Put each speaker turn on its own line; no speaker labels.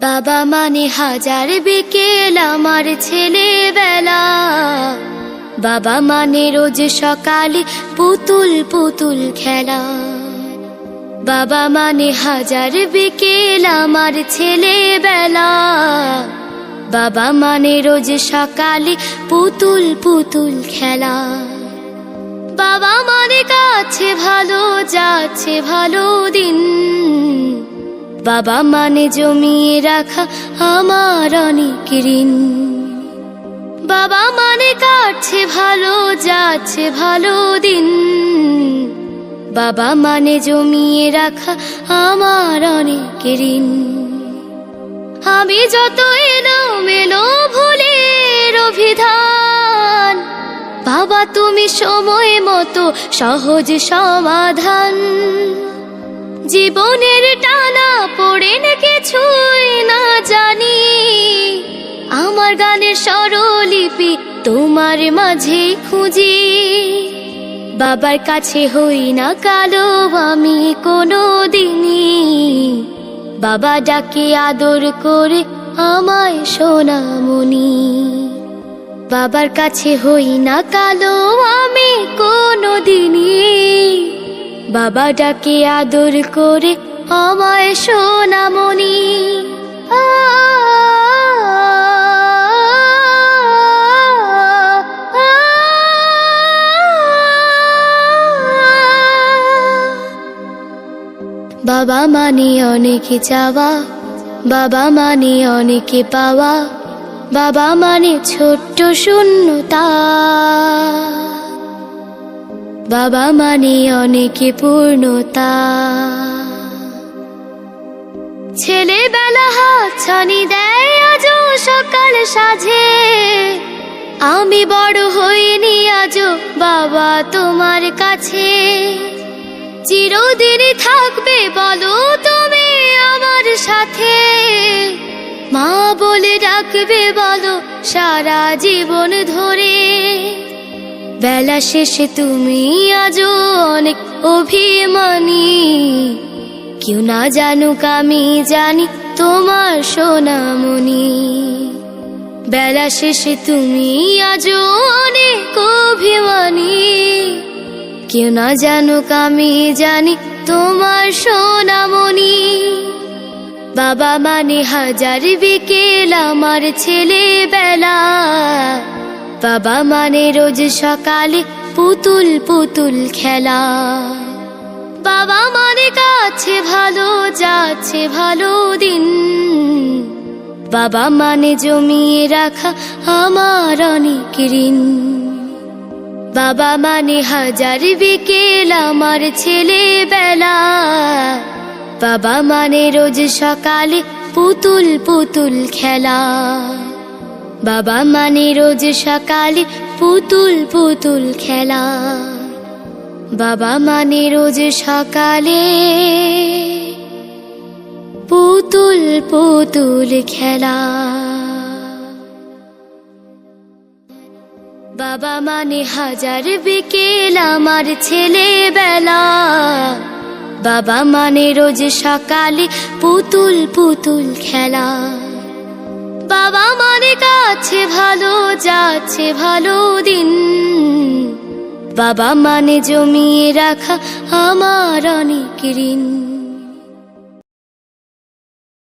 বাবা মানে হাজার বিকেল আমার ছেলেবেলা। বাবা মানে রোজ সকালে পুতুল পুতুল খেলা। বাবা মানে হাজার বিকেল আমার ছেলেবেলা। বাবা মানে রোজ সকালে পুতুল পুতুল খেলা। বাবা মানে কাছে ভালো যাচ্ছে ভালো দিন। বাবা মানে জমিয়ে রাখা আমার অনেক ঋণ। বাবা মানে কাটছে ভালো যাচ্ছে ভালো দিন। বাবা মানে জমিয়ে রাখা আমার অনেক ঋণ। আমি যত এলোমেলো ভুলের অভিধান, বাবা তুমি সময় মতো সহজ সমাধান। জীবনের টানা পড়েন কিছুই না জানি, আমার গানের স্বরলিপি তোমার মাঝে খুঁজি। বাবার কাছে হই না কালো আমি কোনো দিনই, বাবা ডাকে আদর করে আমায় সোনামণি। বাবার কাছে হই না কালো আমি কোনো দিনই, বাবা ডাকে আদর করে আমায় সোনামণি। বাবা মানে অনেক চাওয়া, বাবা মানে অনেক পাওয়া। বাবা মানে ছোট্ট শূন্যতা, বাবা মানে অনেক পূর্ণতা। ছেলেবেলা হাতছানি দেয় আজও সকাল সাজে, আমি বড় হইনি আজও বাবা তোমার কাছে। চিরদিন থাকবে বলো তুমি আমার সাথে, মা বলে ডাকবে বলো সারা জীবন ধরে। বেলা শেষে তুমি আজও অনেক অভিমানী, কেউ না জানুক আমি জানি তোমার সোনামণি। বেলা শেষে তুমি আজও অনেক অভিমানী, কেউ না জানুক আমি জানি তোমার সোনামণি। বাবা মানে হাজার বিকেল আমার ছেলেবেলা। বাবা মানে রোজ সকালে পুতুল পুতুল খেলা। বাবা মানে কাছে ভালো যাচ্ছে ভালো দিন। বাবা মানে জমিয়ে রাখা আমার অনেক ঋণ। বাবা মানে হাজার বিকেল আমার ছেলেবেলা। বাবা মানে রোজ সকালে পুতুল পুতুল খেলা। বাবা মানে রোজ সকালে পুতুল পুতুল খেলা। বাবা মানে রোজ সকালে পুতুল পুতুল খেলা। বাবা মানে হাজার বিকেল আমার ছেলেবেলা। বাবা মানে রোজ সকালে পুতুল পুতুল খেলা। বাবা মানে কাছে ভালো যাচ্ছে ভালো দিন। বাবা মানে জমিয়ে রাখা আমার অনেক ঋণ।